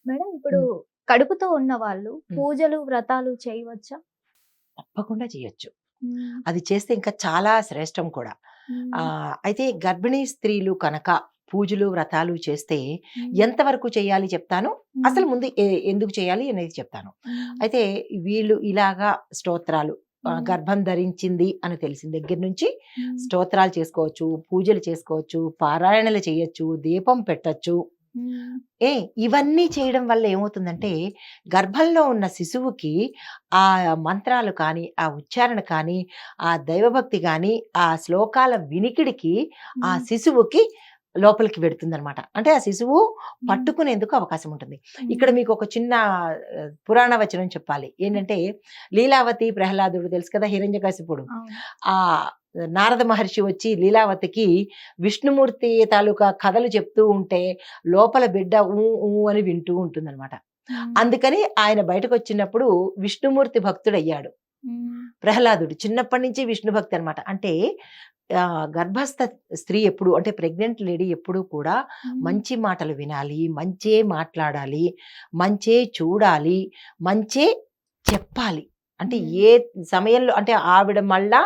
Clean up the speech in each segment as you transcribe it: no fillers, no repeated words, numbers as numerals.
Madam ఇప్పుడు హ్మ్. కడుపుతో ఉన్న వాళ్ళు హ్మ్. పూజలు, వ్రతాలు చేయవచ్చా? తప్పకుండా చేయొచ్చు. హ్మ్. అది చేస్తే ఇంకా చాలా శ్రేష్టం కూడా. హ్మ్. అయితే గర్భిణీ స్త్రీలు కనుక పూజలు, వ్రతాలు చేస్తే హ్మ్. ఎంతవరకు చేయాలి చెప్తాను. హ్మ్. అసలు ముందు ఎందుకు చేయాలి అనేది చెప్తాను. హ్మ్. అయితే వీళ్ళు ఇలాగా స్తోత్రాలు హ్మ్. గర్భం ధరించింది అని తెలిసిన దగ్గర నుంచి హ్మ్. స్తోత్రాలు చేసుకోవచ్చు, పూజలు చేసుకోవచ్చు, పారాయణలు చేయొచ్చు, దీపం పెట్టొచ్చు. హ్మ్. ఏ ఇవన్నీ చేయడం వల్ల ఏమవుతుందంటే, గర్భంలో ఉన్న శిశువుకి ఆ మంత్రాలు కానీ, ఆ ఉచ్చారణ కానీ, ఆ దైవభక్తి గాని, ఆ శ్లోకాల వినికిడికి ఆ హ్మ్. శిశువుకి లోపలికి వెడుతుందనమాట. అంటే ఆ శిశువు హ్మ్. పట్టుకునేందుకు అవకాశం ఉంటుంది. ఇక్కడ హ్మ్. మీకు ఒక చిన్న పురాణ వచనం చెప్పాలి. ఏంటంటే, లీలావతి, ప్రహ్లాదుడు తెలుసు కదా! హిరణ్యకశిపుడు. అవును. ఆహ్, నారద మహర్షి వచ్చి లీలావతికి విష్ణుమూర్తి తాలూకా కథలు చెప్తూ ఉంటే లోపల బిడ్డ ఊ ఊ అని వింటూ ఉంటుందన్నమాట. హ్మ్. అందుకని ఆయన బయటకొచ్చినప్పుడు విష్ణుమూర్తి భక్తుడయ్యాడు. హ్మ్. ప్రహ్లాదుడు చిన్నప్పటి నుంచి విష్ణు భక్తి అనమాట. అంటే గర్భస్థ స్త్రీ ఎప్పుడు అంటే ప్రెగ్నెంట్ లేడీ ఎప్పుడూ కూడా హ్మ్. మంచి మాటలు వినాలి, మంచే మాట్లాడాలి, మంచే చూడాలి, మంచే చెప్పాలి. అంటే హ్మ్. ఏ సమయంలో అంటే ఆవిడ మళ్ళా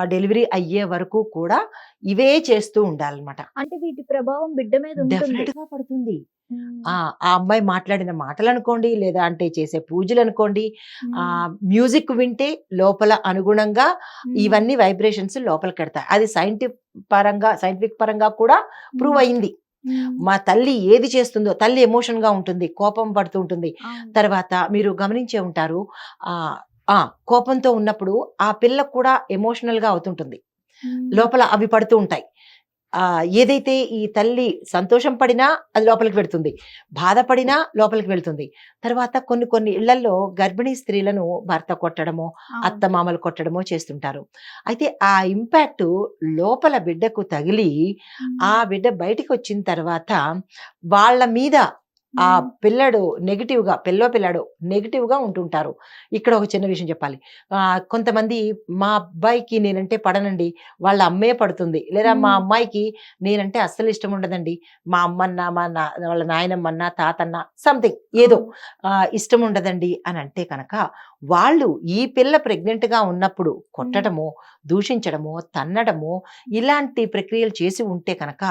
డెలివరీ అయ్యే వరకు కూడా ఇవే చేస్తూ ఉండాలనమాట. అంటే వీటి ప్రభావం బిడ్డ మీద ఉంటుంది. డెఫినిట్‌గా పడుతుంది. హ్మ్. ఆ అమ్మాయి మాట్లాడిన మాటలనుకోండి, లేదా అంటే చేసే పూజలనుకోండి, హ్మ్. మ్యూజిక్ వింటే లోపల అనుగుణంగా హ్మ్. ఇవన్నీ వైబ్రేషన్స్ లోపలికెడతాయి. అది సైంటిఫిక్ పరంగా కూడా ప్రూవ్ హ్మ్. అయింది. హ్మ్. మా తల్లి ఏది చేస్తుందో తల్లి ఎమోషన్‌గా ఉంటుంది. కోపం పడుతూ ఉంటుంది. అవును. తర్వాత మీరు గమనించే ఉంటారు. ఆహ్, ఆ! కోపంతో ఉన్నప్పుడు ఆ పిల్లకు కూడా ఎమోషనల్‌గా అవుతుంటుంది. హ్మ్. లోపల అవి పడుతూ ఉంటాయి. ఏదైతే ఈ తల్లి సంతోషం పడినా అది లోపలికి వెళ్తుంది. బాధపడినా లోపలికి వెళ్తుంది. తర్వాత కొన్ని కొన్ని ఇళ్లల్లో గర్భిణీ స్త్రీలను భర్త కొట్టడమో, అవును. అత్తమామలు కొట్టడమో చేస్తుంటారు. అయితే ఆ ఇంపాక్టు లోపల బిడ్డకు తగిలి, ఆ హ్మ్. బిడ్డ బయటికొచ్చిన తర్వాత వాళ్ళ మీద ఆ హ్మ్. పిల్లడు పిల్లో పిల్లాడో నెగెటివ్‌గా ఉంటుంటారు. ఇక్కడ ఒక చిన్న విషయం చెప్పాలి. కొంతమంది మా అబ్బాయికి నేనంటే పడనండి. వాళ్ళ అమ్మే పడుతుంది. లేదా మా హ్మ్. అమ్మాయికి నేనంటే అస్సలు ఇష్టం ఉండదండి. మా అమ్మన్నా, వాళ్ళ నాయనమ్మన్నా, తాతన్నా సంథింగ్ ఏదో అవును. ఇష్టం ఉండదండి అని అంటే కనుక, వాళ్ళు ఈ పిల్ల ప్రెగ్నెంట్‌గా ఉన్నప్పుడు హ్మ్. కొట్టడమో, దూషించడమో, తన్నడమో ఇలాంటి ప్రక్రియలు చేసి ఉంటే కనుక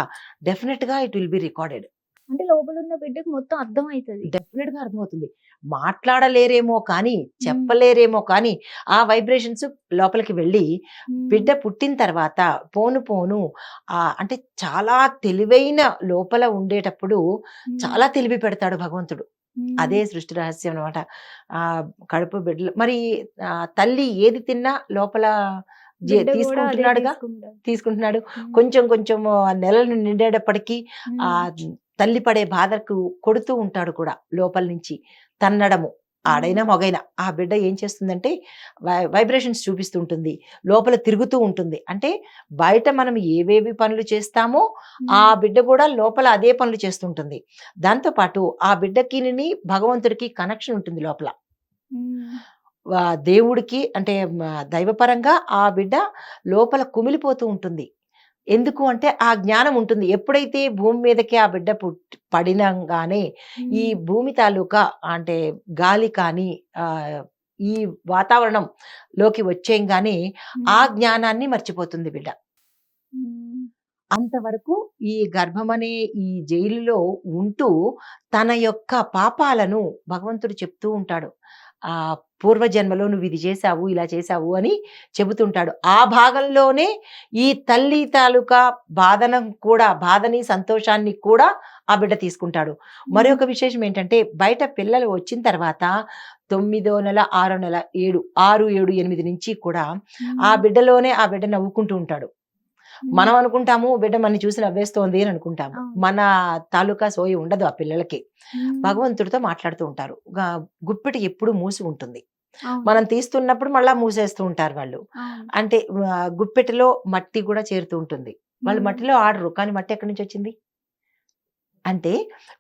డెఫినిట్‌గా ఇట్ విల్ బి రికార్డెడ్. అంటే లోపలున్న బిడ్డకి మొత్తం అర్థమైతది. డెఫినిట్‌గా అర్థమవుతుంది. మాట్లాడలేరేమో కానీ, హ్మ్. చెప్పలేరేమో కానీ, ఆ వైబ్రేషన్స్ లోపలికి వెళ్ళి, హ్మ్. బిడ్డ పుట్టిన తర్వాత పోను పోను అంటే చాలా తెలివైన లోపల ఉండేటప్పుడు హ్మ్. చాలా తెలివి పెడతాడు భగవంతుడు. హ్మ్. అదే సృష్టి రహస్యం అనమాట. కడుపు బిడ్డలు మరి తల్లి ఏది తిన్నా లోపల బిడ్డ గూడా అదే తీసుకుంటున్నాడుగా. తీసుకుంటాడు. తీసుకుంటున్నాడు. హ్మ్. కొంచెం కొంచెం నెలలు నిండేటప్పటికి హ్మ్. ఆహ్, తల్లి పడే బాధకు కొడుతూ ఉంటాడు కూడా లోపల నుంచి. తన్నడము. హ్మ్. ఆడైనా, మగైనా ఆ బిడ్డ ఏం చేస్తుందంటే వైబ్రేషన్స్ చూపిస్తూ ఉంటుంది. లోపల తిరుగుతూ ఉంటుంది. అంటే బయట మనం ఏవేవి పనులు చేస్తామో, ఆ హ్మ్. బిడ్డ కూడా లోపల అదే పనులు చేస్తుంటుంది. దాంతో పాటు ఆ బిడ్డకిని భగవంతుడికి కనెక్షన్ ఉంటుంది లోపల. హ్మ్. దేవుడికి అంటే దైవపరంగా ఆ బిడ్డ లోపల కుమిలిపోతూ ఉంటుంది. ఎందుకు అంటే ఆ జ్ఞానం ఉంటుంది. ఎప్పుడైతే భూమి మీదకి ఆ బిడ్డ పడినంగానే ఈ హ్మ్. భూమి తాలూకా అంటే గాలి కానీ ఆహ్, ఈ వాతావరణంలోకి వచ్చేయంగానే ఆ హ్మ్. జ్ఞానాన్ని మర్చిపోతుంది బిడ్డ. హ్మ్. అంతవరకు ఈ గర్భమనే ఈ జైలులో ఉంటూ తన యొక్క పాపాలను భగవంతుడు చెప్తూ ఉంటాడు. పూర్వజన్మలో నువ్విది చేశావు, ఇలా చేశావు అని చెబుతుంటాడు. ఆ భాగంలోనే ఈ తల్లి తాలూకా బాధని, సంతోషాన్ని కూడా ఆ బిడ్డ తీసుకుంటాడు. హ్మ్. మరొక విశేషం ఏంటంటే బయట పిల్లలు వచ్చిన తర్వాత 9 నెల, 6 నెల, 6, 7, 8 నుంచి కూడా హ్మ్. ఆ బిడ్డ నవ్వుకుంటూ ఉంటాడు. హ్మ్. మనం అనుకుంటాము బిడ్డ మనని చూసి నవ్వేస్తోంది అని అనుకుంటాము. అవును. మన తాలూకా సోయి ఉండదు ఆ పిల్లలకి. హ్మ్. భగవంతుడితో మాట్లాడుతూ ఉంటారు. గుప్పెట ఎప్పుడు మూసి ఉంటుంది. అవును. మనం తీస్తున్నప్పుడు మళ్ళా మూసేస్తూ ఉంటారు వాళ్ళు. అవును. అంటే గుప్పెటలో మట్టి కూడా చేరుతూ ఉంటుంది. వాళ్ళు హ్మ్. మట్టిలో ఆడరు. కానీ మట్టి ఎక్కడి నుంచొచ్చింది? అంటే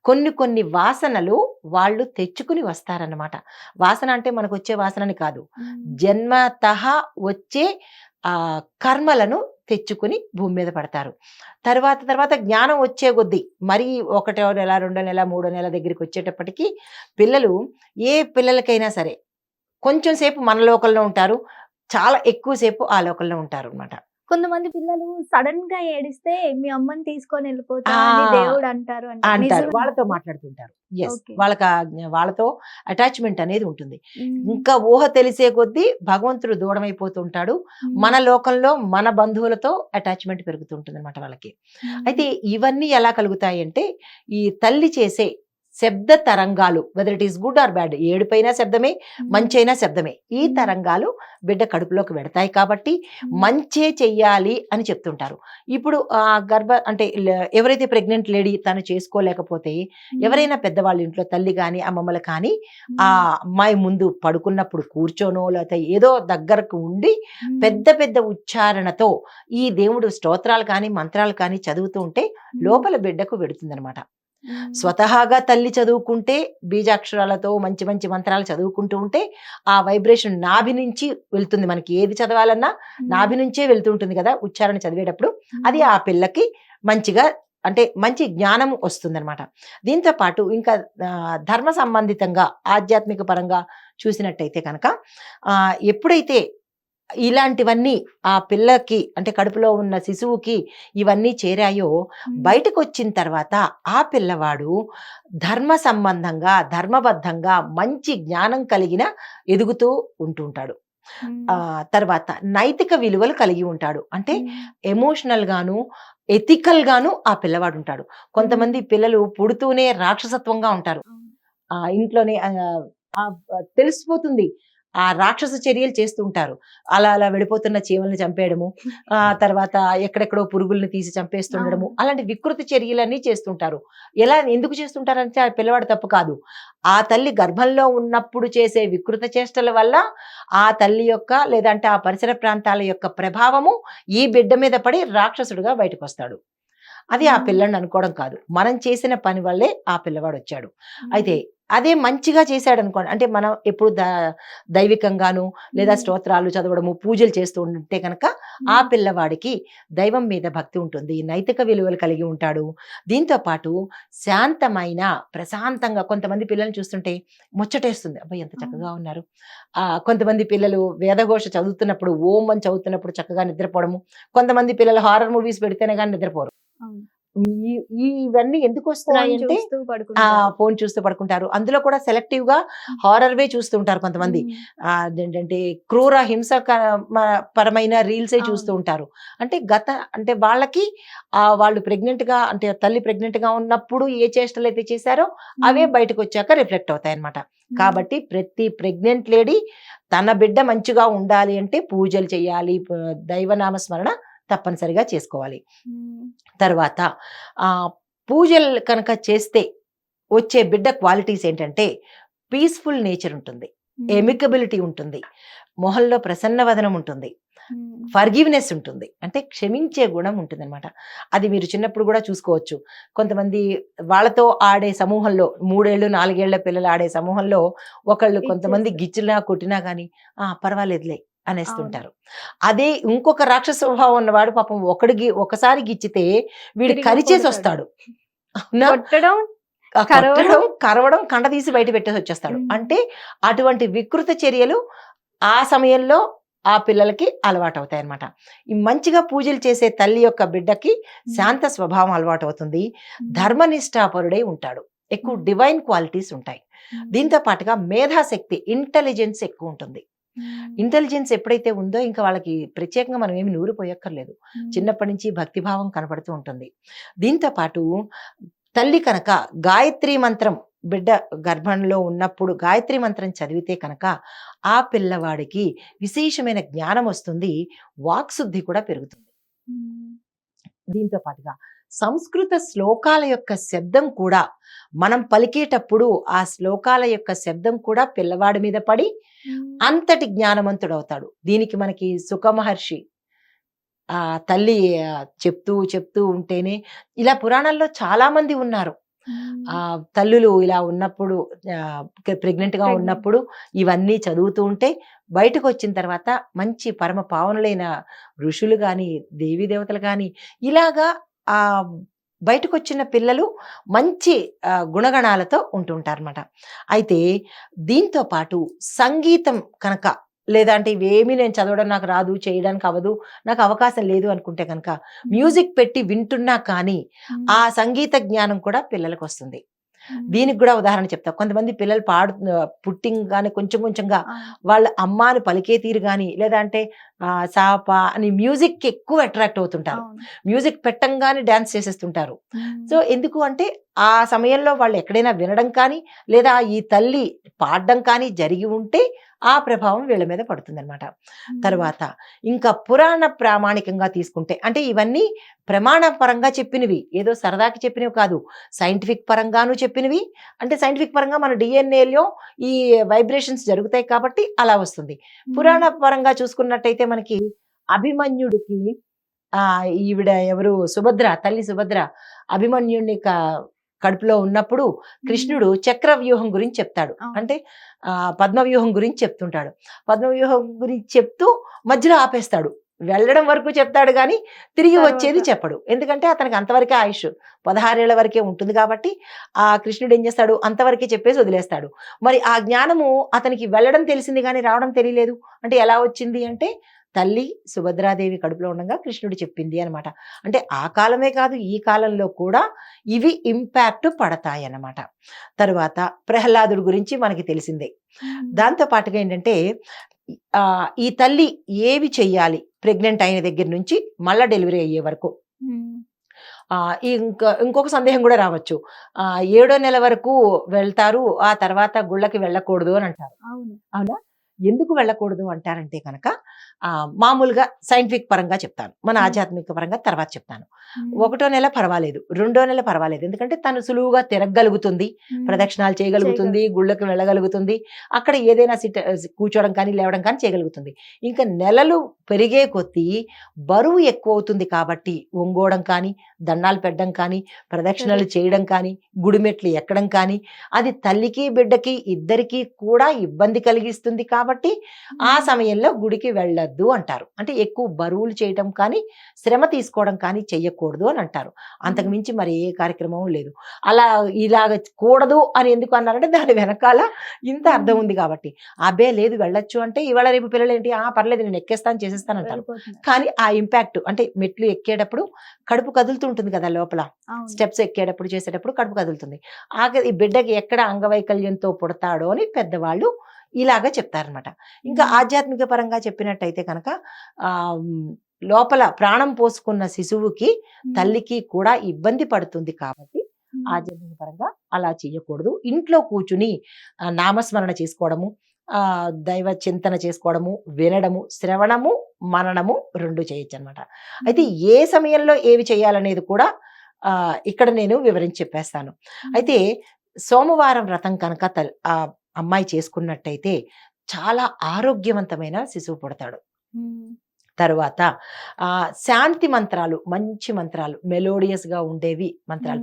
కొన్ని కొన్ని వాసనలు వాళ్ళు తెచ్చుకుని వస్తారన్నమాట. వాసన అంటే మనకొచ్చే వాసనని కాదు. హ్మ్. జన్మతః వచ్చే కర్మలను తెచ్చుకుని భూమి మీద పడతారు. తర్వాత తర్వాత జ్ఞానం వచ్చే కొద్దీ మరీ ఒకటో నెల, రెండో నెల, మూడో నెల దగ్గరికి వచ్చేటప్పటికి పిల్లలు ఏ పిల్లలకైనా సరే కొంచెం సేపు మన లోకంలో ఉంటారు. చాలా ఎక్కువ సేపు ఆ లోకంలో ఉంటారనమాట. కొంతమంది పిల్లలు సడన్ గా ఏడిస్తే మీ అమ్మని తీసుకొని వెళ్ళిపోతా ఆ! అని దేవుడు అంటారు అంటారు. అంటారు. నిజమేనా వాళ్ళతో అది? మాట్లాడుతుంటారు. యెస్. ఓకే. వాళ్ళతో అటాచ్‌మెంట్ అనేది ఉంటుంది. హ్మ్. ఇంకా ఊహ తెలిసే కొద్దీ భగవంతుడు దూరమైపోతుంటాడు. హ్మ్. మన లోకంలో మన బంధువులతో అటాచ్‌మెంట్ పెరుగుతూ ఉంటుందన్నమాట వాళ్ళకి. హ్మ్. అయితే ఇవన్నీ ఎలా కలుగుతాయంటే, ఈ తల్లి చేసే శబ్ద తరంగాలు whether it is good or bad ఏడుపైనా శబ్దమే, హ్మ్. మంచైనా శబ్దమే. ఈ హ్మ్. తరంగాలు బిడ్డ కడుపులోకి వెడతాయి కాబట్టి హ్మ్. మంచే చెయ్యాలి అని చెప్తుంటారు. ఇప్పుడు అంటే ఎవరైతే ప్రెగ్నెంట్ లేడీ తను చేసుకోలేకపోతే హ్మ్. ఎవరైనా పెద్దవాళ్ళ ఇంట్లో తల్లి గాని, అమ్మమ్మలు కానీ ఆ హ్మ్. అమ్మాయి ముందు పడుకున్నప్పుడు కూర్చోనో లేకపోతే ఏదో దగ్గరకు ఉండి హ్మ్. పెద్ద పెద్ద ఉచ్చారణతో ఈ దేవుడు స్తోత్రాలు కానీ, మంత్రాలు కానీ చదువుతూ ఉంటే హ్మ్. లోపల బిడ్డకు వెడుతుందనమాట. హ్మ్. స్వతహాగా తల్లి చదువుకుంటే బీజాక్షరాలతో మంచి మంచి మంత్రాలు చదువుకుంటూ ఉంటే ఆ వైబ్రేషన్ నాభి నుంచి వెళ్తుంది. మనకి ఏది చదవాలన్నా హ్మ్. నాభి నుంచే వెళ్తూ ఉంటుంది కదా ఉచ్చారణ చదివేటప్పుడు. అది హ్మ్. ఆ పిల్లకి మంచిగా అంటే మంచి జ్ఞానం వస్తుందనమాట. దీంతో పాటు ఇంకా ధర్మ సంబంధితంగా ఆధ్యాత్మిక పరంగా చూసినట్టయితే కనుక ఎప్పుడైతే ఇలాంటివన్నీ ఆ పిల్లకి అంటే కడుపులో ఉన్న శిశువుకి ఇవన్నీ చేరాయో హ్మ్. బయటకొచ్చిన తర్వాత ఆ పిల్లవాడు ధర్మ సంబంధంగా, ధర్మబద్ధంగా మంచి జ్ఞానం కలిగిన ఎదుగుతూ ఉంటుంటాడు. హ్మ్. తర్వాత నైతిక విలువలు కలిగి ఉంటాడు. అంటే హ్మ్. ఎమోషనల్ గాను, ఎథికల్ గాను ఆ పిల్లవాడు ఉంటాడు. హ్మ్. కొంతమంది పిల్లలు పుడుతూనే రాక్షసత్వంగా ఉంటారు. అవును. ఇంట్లోనే తెలిసిపోతుంది. ఆ రాక్షస చర్యలు చేస్తూ ఉంటారు. అలా అలా వెళ్ళిపోతున్న చీమల్ని చంపేయడము, తర్వాత ఎక్కడెక్కడో పురుగుల్ని తీసి చంపేస్తుండడము, అవును. అలాంటి వికృతి చర్యలన్నీ చేస్తుంటారు. ఎందుకు చేస్తుంటారంటే ఆ పిల్లవాడు తప్పు కాదు. ఆ తల్లి గర్భంలో ఉన్నప్పుడు చేసే వికృత చేష్టల వల్ల ఆ తల్లి యొక్క లేదంటే ఆ పరిసర ప్రాంతాల యొక్క ప్రభావము ఈ బిడ్డ మీద పడి రాక్షసుడుగా బయటకొస్తాడు. అది ఆ హ్మ్. పిల్లాడిని అనుకోవడం కాదు. మనం చేసిన పని వల్లే ఆ పిల్లవాడొచ్చాడు. అయితే హ్మ్. అదే మంచిగా చేశాడనుకోండి. అంటే మనం ఎప్పుడు దైవికంగాను లేదా హ్మ్. స్తోత్రాలు చదవడము, పూజలు చేస్తూ ఉంటే గనక ఆ హ్మ్. పిల్లవాడికి దైవం మీద భక్తి ఉంటుంది. నైతిక విలువలు కలిగి ఉంటాడు. దీంతో పాటు శాంతమైన, ప్రశాంతంగా కొంతమంది పిల్లల్ని చూస్తుంటే ముచ్చటేస్తుంది. అబ్బా! ఎంత అవును. చక్కగా ఉన్నారు. కొంతమంది పిల్లలు వేదఘోష చదువుతున్నప్పుడు, ఓం అని చదువుతున్నప్పుడు చక్కగా నిద్రపోవడము. కొంతమంది పిల్లలు హారర్ మూవీస్ పెడితేనే గాని నిద్రపోరు. అవును. ఈ ఇవన్నీ ఫోను ఎందుకొస్తున్నాయంటే చూస్తూ పడుకుంటారు. ఫోను చూస్తూ పడుకుంటారు. అందులో కూడా సెలెక్టివ్‌గా హ్మ్. హారర్‌వే చూస్తూ ఉంటారు కొంతమంది. హ్మ్. అదేంటంటే క్రూర హింసక మ పరమైన రీల్సే చూస్తూ అవును. ఉంటారు. అంటే అంటే వాళ్ళకి వాళ్ళు ప్రెగ్నెంట్‌గా అంటే తల్లి ప్రెగ్నెంట్‌గా ఉన్నప్పుడు ఏ చేష్టలైతే చేశారో అవే హ్మ్. బయటకొచ్చాక రిఫ్లెక్ట్ అవుతాయన్నమాట. హ్మ్. కాబట్టి ప్రతి ప్రెగ్నెంట్ లేడీ తన బిడ్డ మంచిగా ఉండాలి అంటే పూజలు చేయాలి. దైవనామ స్మరణ తప్పనిసరిగా చేసుకోవాలి. హ్మ్. తర్వాత ఆహ్, పూజలు కనుక చేస్తే వచ్చే బిడ్డ క్వాలిటీస్ ఏంటంటే, పీస్‌ఫుల్ నేచర్ ఉంటుంది. హ్మ్. ఎమికబిలిటీ ఉంటుంది. మొహంలో ప్రసన్నవదనం ఉంటుంది. హ్మ్. ఫర్‌గివ్‌నెస్ ఉంటుంది. అంటే క్షమించే గుణం ఉంటుందనమాట. అది మీరు చిన్నప్పుడు గూడా చూసుకోవచ్చు. కొంతమంది వాళ్ళతో ఆడే సమూహంలో 3 ఏళ్ళు, 4 ఏళ్ల పిల్లలు ఆడే సమూహంలో ఒకళ్ళు కొంతమంది ఇచ్చేస్తారు. గిచ్చినా, కొట్టినా గాని పర్వాలేదులే అవును. అనేస్తుంటారు. అదే ఇంకొక రాక్షస స్వభావం ఉన్నవాడు పాపం ఒకసారి గిచ్చితే వీడు తిరిగి కొడతాడు. కరిచేసొస్తాడు. అవునా? కొట్టడం, కరవడం. కొట్టడం, కరవడం, కండ తీసి బయట పెట్టేసొచ్చేస్తాడు. హ్మ్. అంటే అటువంటి వికృత చర్యలు ఆ సమయంలో ఆ పిల్లలకి అలవాటవుతాయన్నమాట. ఈ మంచిగా పూజలు చేసే తల్లి యొక్క బిడ్డకి హ్మ్. శాంత స్వభావం అలవాటవుతుంది. హ్మ్. ధర్మనిష్ఠాపరుడై ఉంటాడు. ఎక్కువ హ్మ్. డివైన్ క్వాలిటీస్ ఉంటాయి. హ్మ్. దీంతో పాటుగా మేధాశక్తి, ఇంటెలిజెన్స్ ఎక్కువుంటుంది. హ్మ్. ఇంటెలిజెన్స్ ఎప్పుడైతే ఉందో ఇంకా వాళ్ళకి ప్రత్యేకంగా మనం ఏమి నూరిపోయక్కర్లేదు. హ్మ్. చిన్నప్పటి నుంచి భక్తిభావం కనపడుతూ ఉంటుంది. దీంతో పాటు తల్లి కనుక గాయత్రి మంత్రం బిడ్డ గర్భంలో ఉన్నప్పుడు గాయత్రి మంత్రం చదివితే కనుక ఆ పిల్లవాడికి విశేషమైన జ్ఞానం వస్తుంది. వాక్శుద్ధి కూడా పెరుగుతుంది. హ్మ్. దీంతో పాటుగా సంస్కృత శ్లోకాల యొక్క శబ్దం కూడా మనం పలికేటప్పుడు ఆ శ్లోకాల యొక్క శబ్దం కూడా పిల్లవాడి మీద పడి హ్మ్. అంతటి జ్ఞానవంతుడవుతాడు. దీనికి మనకి సుఖ మహర్షి తల్లి చెప్తూ ఉంటేనే ఇలా పురాణాల్లో చాలా మంది ఉన్నారు. తల్లులు ఇలా ఉన్నప్పుడు ప్రెగ్నెంట్గా ప్రెగ్నెంట్. ఉన్నప్పుడు ఇవన్నీ చదువుతూ ఉంటే బయటకు వచ్చిన తర్వాత మంచి పరమ పావనులైన ఋషులు కానీ దేవీ దేవతలు కానీ ఇలాగా ఆ బయటకు వచ్చిన పిల్లలు మంచి గుణగణాలతో ఉంటుంటారన్నమాట. అయితే దీంతో పాటు సంగీతం కనుక లేదంటే ఇవేమీ నేను చదవడం నాకు రాదు, చేయడానికి అవ్వదు, నాకు అవకాశం లేదు అనుకుంటే కనుక మ్యూజిక్ పెట్టి వింటున్నా కానీ ఆ సంగీత జ్ఞానం కూడా పిల్లలకు వస్తుంది. దీనికి కూడా ఉదాహరణ చెప్తా. కొంతమంది పిల్లలు పుట్టింగానే కొంచెం కొంచెంగా వాళ్ళ అమ్మాని పలికే తీరు కానీ లేదంటే సాపా అని మ్యూజిక్ ఎక్కువ అట్రాక్ట్ అవుతుంటారు. మ్యూజిక్ పెట్టంగానే డాన్స్ చేసేస్తుంటారు. సో ఎందుకు అంటే ఆ సమయంలో వాళ్ళు ఎక్కడైనా వినడం కానీ లేదా ఈ తల్లి పాడడం కానీ జరిగి ఉంటే ఆ ప్రభావం వీళ్ళ మీద పడుతుందన్నమాట. తర్వాత ఇంకా పురాణ ప్రామాణికంగా తీసుకుంటే అంటే ఇవన్నీ ప్రమాణ పరంగా చెప్పినవి, ఏదో సరదాకి చెప్పినవి కాదు, సైంటిఫిక్ పరంగాను చెప్పినవి. అంటే సైంటిఫిక్ పరంగా మన డిఎన్ఏలో ఈ వైబ్రేషన్స్ జరుగుతాయి కాబట్టి అలా వస్తుంది. పురాణ పరంగా చూసుకున్నట్టయితే మనకి అభిమన్యుడికి ఈవిడ ఎవరు సుభద్ర, తల్లి సుభద్ర అభిమన్యుడిని కడుపులో ఉన్నప్పుడు కృష్ణుడు చక్రవ్యూహం గురించి చెప్తాడు. అంటే పద్మవ్యూహం గురించి చెప్తుంటాడు. పద్మవ్యూహం గురించి చెప్తూ మధ్యలో ఆపేస్తాడు. వెళ్ళడం వరకు చెప్తాడు కానీ తిరిగి వచ్చేది చెప్పడు. ఎందుకంటే అతనికి అంతవరకే ఆయుష్ 16 ఏళ్ల వరకే ఉంటుంది కాబట్టి ఆ కృష్ణుడు ఏం చేస్తాడు, అంతవరకే చెప్పేసి వదిలేస్తాడు. మరి ఆ జ్ఞానము అతనికి వెళ్ళడం తెలిసింది కానీ రావడం తెలియలేదు. అంటే ఎలా వచ్చింది అంటే తల్లి సుభద్రాదేవి కడుపులో ఉండగా కృష్ణుడు చెప్పింది అనమాట. అంటే ఆ కాలమే కాదు ఈ కాలంలో కూడా ఇవి ఇంపాక్ట్ పడతాయి అన్నమాట. తర్వాత ప్రహ్లాదుడి గురించి మనకి తెలిసిందే. దాంతో పాటుగా ఏంటంటే ఈ తల్లి ఏవి చెయ్యాలి ప్రెగ్నెంట్ అయిన దగ్గర నుంచి మళ్ళా డెలివరీ అయ్యే వరకు. ఇంకొక సందేహం కూడా రావచ్చు. 7వ నెల వరకు వెళ్తారు, ఆ తర్వాత గుళ్ళకి వెళ్ళకూడదు అని అంటారు. అవునా? ఎందుకు వెళ్ళకూడదు అంటారంటే కనుక మామూలుగా సైంటిఫిక్ పరంగా చెప్తాను, మన ఆధ్యాత్మిక పరంగా తర్వాత చెప్తాను. 1వ నెల పర్వాలేదు, 2వ నెల పర్వాలేదు. ఎందుకంటే తను సులువుగా తిరగగలుగుతుంది, ప్రదక్షిణాలు చేయగలుగుతుంది, గుళ్ళకి వెళ్ళగలుగుతుంది, అక్కడ ఏదైనా కూర్చోవడం కానీ లేవడం కానీ చేయగలుగుతుంది. ఇంకా నెలలు పెరిగే కొద్దీ బరువు ఎక్కువ అవుతుంది కాబట్టి ఒంగోవడం కానీ దండాలు పెట్టడం కానీ ప్రదక్షిణలు చేయడం కానీ గుడిమెట్లు ఎక్కడం కానీ అది తల్లికి బిడ్డకి ఇద్దరికీ కూడా ఇబ్బంది కలిగిస్తుంది కాబట్టి ఆ సమయంలో గుడికి వెళ్ళొద్దు అంటారు. అంటే ఎక్కువ బరువులు చేయటం కానీ శ్రమ తీసుకోవడం కానీ చెయ్యకూడదు అని అంటారు. అంతకుమించి మరి ఏ కార్యక్రమం లేదు. అలా ఇలాగ కూడదు అని ఎందుకు అన్నారంటే దాని వెనకాల ఇంత అర్థం ఉంది కాబట్టి. అబ్బే లేదు వెళ్ళొచ్చు అంటే ఇవాళ రేపు పిల్లలు ఏంటి, పర్లేదు నేను ఎక్కేస్తాను చేసేస్తాను అంటారు. కానీ ఆ ఇంపాక్ట్ అంటే మెట్లు ఎక్కేటప్పుడు కడుపు కదులుతుంటుంది కదా లోపల, స్టెప్స్ ఎక్కేటప్పుడు చేసేటప్పుడు కడుపు కదులుతుంది. ఈ బిడ్డకి ఎక్కడ అంగవైకల్యంతో పుడతాడో అని పెద్దవాళ్ళు ఇలాగా చెప్తారనమాట. ఇంకా ఆధ్యాత్మిక పరంగా చెప్పినట్టయితే కనుక లోపల ప్రాణం పోసుకున్న శిశువుకి తల్లికి కూడా ఇబ్బంది పడుతుంది కాబట్టి ఆధ్యాత్మిక పరంగా అలా చేయకూడదు. ఇంట్లో కూర్చుని నామస్మరణ చేసుకోవడము, దైవ చింతన చేసుకోవడము, వినడము, శ్రవణము, మననము 2 చేయొచ్చు అనమాట. అయితే ఏ సమయంలో ఏవి చేయాలనేది కూడా ఇక్కడ నేను వివరించి చెప్పేస్తాను. అయితే సోమవారం వ్రతం కనుక అమ్మాయి చేసుకున్నట్టయితే చాలా ఆరోగ్యవంతమైన శిశువు పుడతాడు. తరువాత శాంతి మంత్రాలు, మంచి మంత్రాలు, మెలోడియస్గా ఉండేవి మంత్రాలు.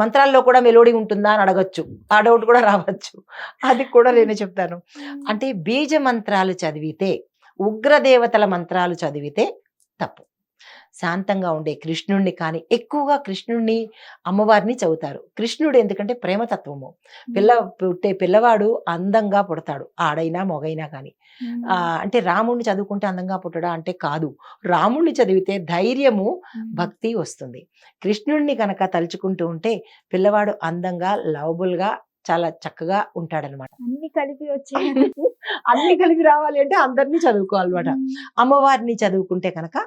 మంత్రాల్లో కూడా మెలోడీ ఉంటుందా అని అడగచ్చు, ఆ డౌట్ కూడా రావచ్చు. అది కూడా నేను చెప్తాను. అంటే బీజ మంత్రాలు చదివితే, ఉగ్రదేవతల మంత్రాలు చదివితే తప్పు. శాంతంగా ఉండే కృష్ణుణ్ణి కానీ ఎక్కువగా కృష్ణుణ్ణి అమ్మవారిని చదువుతారు. కృష్ణుడు ఎందుకంటే ప్రేమతత్వము. పుట్టే పిల్లవాడు అందంగా పుడతాడు, ఆడైనా మొగైనా కానీ. అంటే రాముణ్ణి చదువుకుంటే అందంగా పుట్టడా అంటే కాదు, రాముణ్ణి చదివితే ధైర్యము భక్తి వస్తుంది. కృష్ణుణ్ణి కనుక తలుచుకుంటూ ఉంటే పిల్లవాడు అందంగా లవబుల్గా చాలా చక్కగా ఉంటాడనమాట. అన్ని కలిపి రావాలి అంటే అందరినీ చదువుకోవాలన్నమాట. అమ్మవారిని చదువుకుంటే కనుక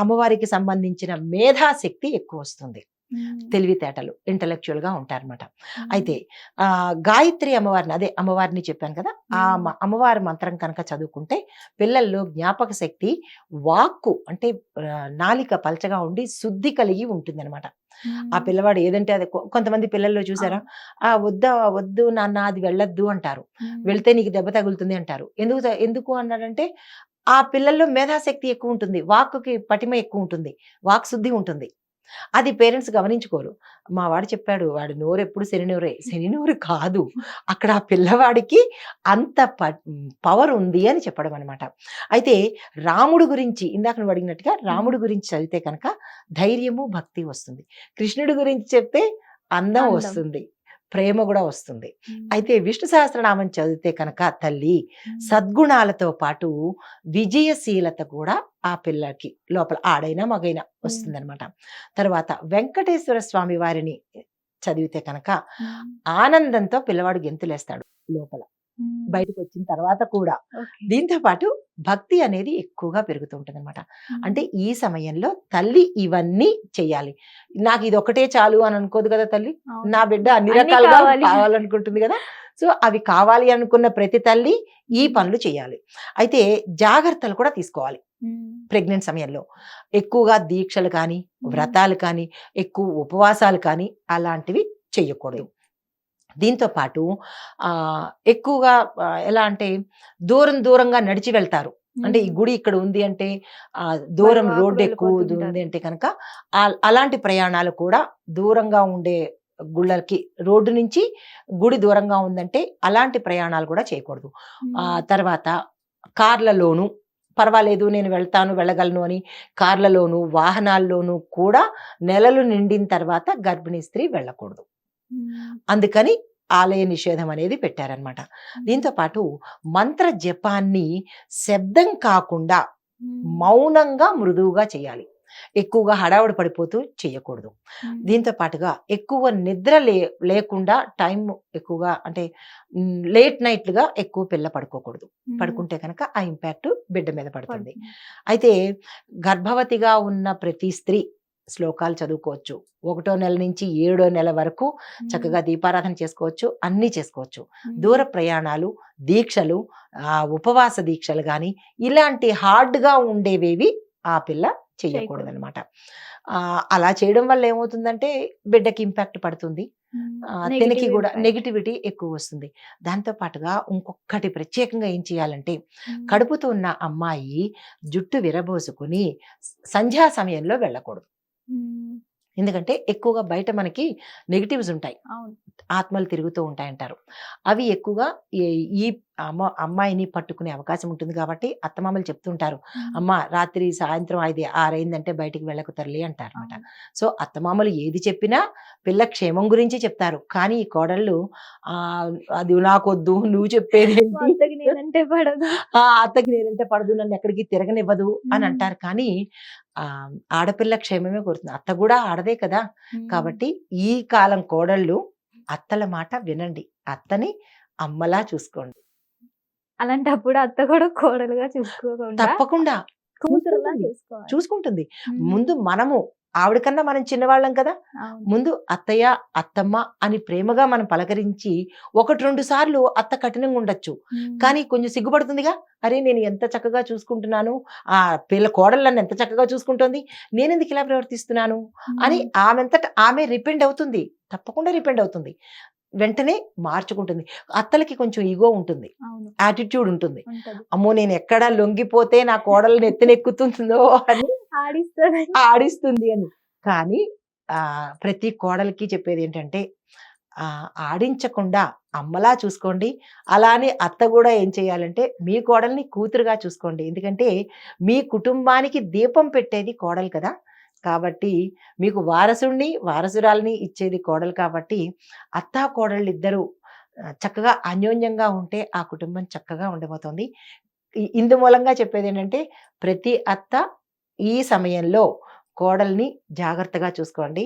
అమ్మవారికి సంబంధించిన మేధాశక్తి ఎక్కువ వస్తుంది, తెలివితేటలు, ఇంటలెక్చువల్ గా ఉంటారన్నమాట. అయితే గాయత్రి అమ్మవారిని, అదే అమ్మవారిని చెప్పాను కదా, ఆ అమ్మవారి మంత్రం కనుక చదువుకుంటే పిల్లల్లో జ్ఞాపక శక్తి, వాక్కు అంటే నాలిక పలచగా ఉండి శుద్ధి కలిగి ఉంటుంది అనమాట. ఆ పిల్లవాడు ఏదంటే అది. కొంతమంది పిల్లల్లో చూసారా, వద్దు నాన్న అది వెళ్ళొద్దు అంటారు, వెళ్తే నీకు దెబ్బ తగులుతుంది అంటారు. ఎందుకు అన్నాడంటే ఆ పిల్లల్లో మేధాశక్తి ఎక్కువ ఉంటుంది, వాక్కుకి పటిమ ఎక్కువ ఉంటుంది, వాక్ శుద్ధి ఉంటుంది. అది పేరెంట్స్ గమనించుకోరు. మా వాడు చెప్పాడు, వాడి నోరు ఎప్పుడు శని నోరే. శని నోరు కాదు, అక్కడ ఆ పిల్లవాడికి అంత పవర్ ఉంది అని చెప్పడం అనమాట. అయితే రాముడు గురించి ఇందాక నువ్వు అడిగినట్టుగా రాముడు గురించి చదివితే కనుక ధైర్యము భక్తి వస్తుంది. కృష్ణుడి గురించి చెప్తే అందం వస్తుంది, ప్రేమ కూడా వస్తుంది. అయితే విష్ణు సహస్రనామం చదివితే కనుక తల్లి సద్గుణాలతో పాటు విజయశీలత కూడా ఆ పిల్లకి లోపల ఆడైనా మగైనా వస్తుందన్నమాట. తర్వాత వెంకటేశ్వర స్వామి వారిని చదివితే కనుక ఆనందంతో పిల్లవాడు గెంతులేస్తాడు లోపల బయటకు వచ్చిన తర్వాత కూడా. దీంతో పాటు భక్తి అనేది ఎక్కువగా పెరుగుతూ ఉంటుంది అనమాట. అంటే ఈ సమయంలో తల్లి ఇవన్నీ చెయ్యాలి. నాకు ఇది ఒకటే చాలు అని అనుకోదు కదా తల్లి, నా బిడ్డ అన్ని రకాలుగా కావాలనుకుంటుంది కదా. సో అవి కావాలి అనుకున్న ప్రతి తల్లి ఈ పనులు చేయాలి. అయితే జాగ్రత్తలు కూడా తీసుకోవాలి. ప్రెగ్నెంట్ సమయంలో ఎక్కువగా దీక్షలు కానీ వ్రతాలు కానీ ఎక్కువ ఉపవాసాలు కానీ అలాంటివి చెయ్యకూడదు. దీంతో పాటు ఎక్కువగా ఎలా అంటే దూరంగా నడిచి వెళ్తారు. అంటే ఈ గుడి ఇక్కడ ఉంది అంటే దూరం రోడ్డు ఎక్కువ ఉంది అంటే కనుక అలాంటి ప్రయాణాలు కూడా దూరంగా ఉండే గుళ్ళకి, రోడ్డు నుంచి గుడి దూరంగా ఉందంటే అలాంటి ప్రయాణాలు కూడా చేయకూడదు. తర్వాత కార్లలోను పర్వాలేదు నేను వెళ్తాను వెళ్ళగలను అని కార్లలోను వాహనాల్లోనూ కూడా నెలలు నిండిన తర్వాత గర్భిణీ స్త్రీ వెళ్ళకూడదు. అందుకని ఆలయ నిషేధం అనేది పెట్టారనమాట. దీంతో పాటు మంత్ర జపాన్ని శబ్దం కాకుండా మౌనంగా మృదువుగా చేయాలి. ఎక్కువగా హడావుడి పడిపోతూ చేయకూడదు. దీంతో పాటుగా ఎక్కువ నిద్ర లేకుండా టైం ఎక్కువగా అంటే లేట్ నైట్లుగా ఎక్కువ పిల్ల పడుకోకూడదు. పడుకుంటే కనుక ఆ ఇంపాక్ట్ బిడ్డ మీద పడుతుంది. అయితే గర్భవతిగా ఉన్న ప్రతి స్త్రీ శ్లోకాలు చదువుకోవచ్చు. 1వ నెల నుంచి 7వ నెల వరకు చక్కగా దీపారాధన చేసుకోవచ్చు, అన్నీ చేసుకోవచ్చు. దూర ప్రయాణాలు, దీక్షలు, ఉపవాస దీక్షలు కానీ ఇలాంటి హార్డ్గా ఉండేవేవి ఆ పిల్ల చేయకూడదు అనమాట. అలా చేయడం వల్ల ఏమవుతుందంటే బిడ్డకి ఇంపాక్ట్ పడుతుంది, తనకి కూడా నెగిటివిటీ ఎక్కువ వస్తుంది. దాంతో పాటుగా ఇంకొకటి ప్రత్యేకంగా ఏం చేయాలంటే కడుపుతో ఉన్న అమ్మాయి జుట్టు విరబోసుకుని సంధ్యా సమయంలో వెళ్ళకూడదు. ఎందుకంటే ఎక్కువగా బయట మనకి నెగిటివ్స్ ఉంటాయి, ఆత్మలు తిరుగుతూ ఉంటాయంటారు. అవి ఎక్కువగా ఈ అమ్మాయిని పట్టుకునే అవకాశం ఉంటుంది. కాబట్టి అత్తమామలు చెప్తుంటారు, అమ్మ రాత్రి సాయంత్రం 5-6 అయిందంటే బయటికి వెళ్ళకు తల్లి అంటారు అనమాట. సో అత్తమామలు ఏది చెప్పినా పిల్ల క్షేమం గురించి చెప్తారు. కానీ ఈ కోడళ్ళు అది నాకొద్దు, నువ్వు చెప్పేది అత్తకి నేనంటే పడదు, నన్ను ఎక్కడికి తిరగనివ్వదు అని అంటారు. కానీ ఆడపిల్ల క్షేమమే కోరుతుంది. అత్త కూడా ఆడదే కదా. కాబట్టి ఈ కాలం కోడళ్ళు అత్తల మాట వినండి, అత్తని అమ్మలా చూసుకోండి. అలాంటప్పుడు అత్త కూడా కోడలుగా తప్పకుండా చూసుకుంటుంది. ముందు మనము ఆవిడకన్నా మనం చిన్నవాళ్ళం కదా, ముందు అత్తయ్య అత్తమ్మ అని ప్రేమగా మనం పలకరించి 1-2 సార్లు అత్త కఠినంగా ఉండొచ్చు, కానీ కొంచెం సిగ్గుపడుతుందిగా. అరే నేను ఎంత చక్కగా చూసుకుంటున్నాను, ఆ పిల్ల కోడలు నన్ను ఎంత చక్కగా చూసుకుంటుంది, నేను ఎందుకు ఇలా ప్రవర్తిస్తున్నాను అని ఆమె రిపెండ్ అవుతుంది. తప్పకుండా రిపెండ్ అవుతుంది, వెంటనే మార్చుకుంటుంది. అత్తలకి కొంచెం ఈగో ఉంటుంది, యాటిట్యూడ్ ఉంటుంది. అమ్మో నేను ఎక్కడ లొంగిపోతే నా కోడలు ఎత్తునెక్కుతుందో అని ఆడిస్తుంది అని. కానీ ప్రతి కోడలికి చెప్పేది ఏంటంటే ఆడించకుండా అమ్మలా చూసుకోండి. అలానే అత్త కూడా ఏం చేయాలంటే మీ కోడల్ని కూతురుగా చూసుకోండి. ఎందుకంటే మీ కుటుంబానికి దీపం పెట్టేది కోడలు కదా. కాబట్టి మీకు వారసురాల్ని ఇచ్చేది కోడలు. కాబట్టి అత్తా కోడళ్ళు ఇద్దరు చక్కగా అన్యోన్యంగా ఉంటే ఆ కుటుంబం చక్కగా ఉండబోతోంది. ఇందు మూలంగా చెప్పేది ఏంటంటే ప్రతి అత్త ఈ సమయంలో కోడల్ని జాగ్రత్తగా చూసుకోండి.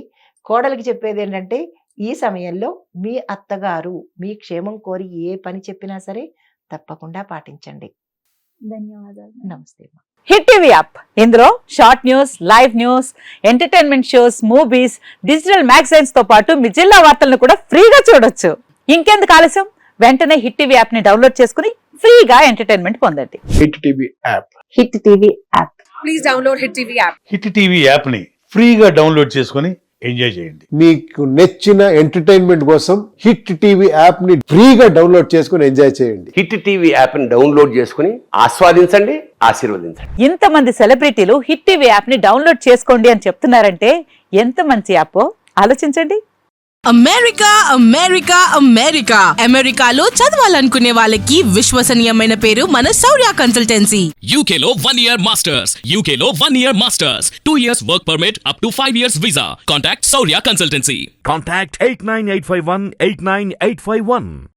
కోడలికి చెప్పేది ఏంటంటే ఈ సమయంలో మీ అత్తగారు మీ క్షేమం కోరి ఏ పని చెప్పినా సరే తప్పకుండా పాటించండి. ధన్యవాదాలు. నమస్తే. హిట్ టీవీ యాప్, ఇందులో short news, live news, entertainment shows, movies, digital magazines తో పాటు మీ జిల్లా వార్తలను కూడా ఫ్రీగా చూడొచ్చు. ఇంకెందుకు ఆలస్యం, వెంటనే హిట్ టీవీ యాప్ ని డౌన్లోడ్ చేసుకుని ఫ్రీగా ఎంటర్టైన్మెంట్ పొందండి. Hit TV app. Hit TV app. Please download hit TV app. Hit TV app ని ఫ్రీగా డౌన్లోడ్ చేసుకొని ఎంజాయ్ చేయండి. మీకు నచ్చిన ఎంటర్టైన్మెంట్ కోసం హిట్ టీవీ యాప్ ని ఫ్రీగా డౌన్లోడ్ చేసుకొని ఎంజాయ్ చేయండి. హిట్ టీవీ యాప్ ని డౌన్లోడ్ చేసుకుని ఆస్వాదించండి, ఆశీర్వదించండి. ఇంతమంది సెలబ్రిటీలు హిట్ టీవీ యాప్ ని డౌన్లోడ్ చేసుకోండి అని చెప్తున్నారంటే ఎంత మంచి యాప్ ఆలోచించండి. అమెరికా అమెరికా అమెరికా అమెరికాలో చదవాలనుకునే వాళ్ళకి విశ్వసనీయమైన పేరు మన శౌర్య కన్సల్టెన్సీ. UK లో 1 year masters. UK లో 1 year masters. 2 years work permit up to 5 years visa. Contact Saurya Consultancy. Contact 89851 89851.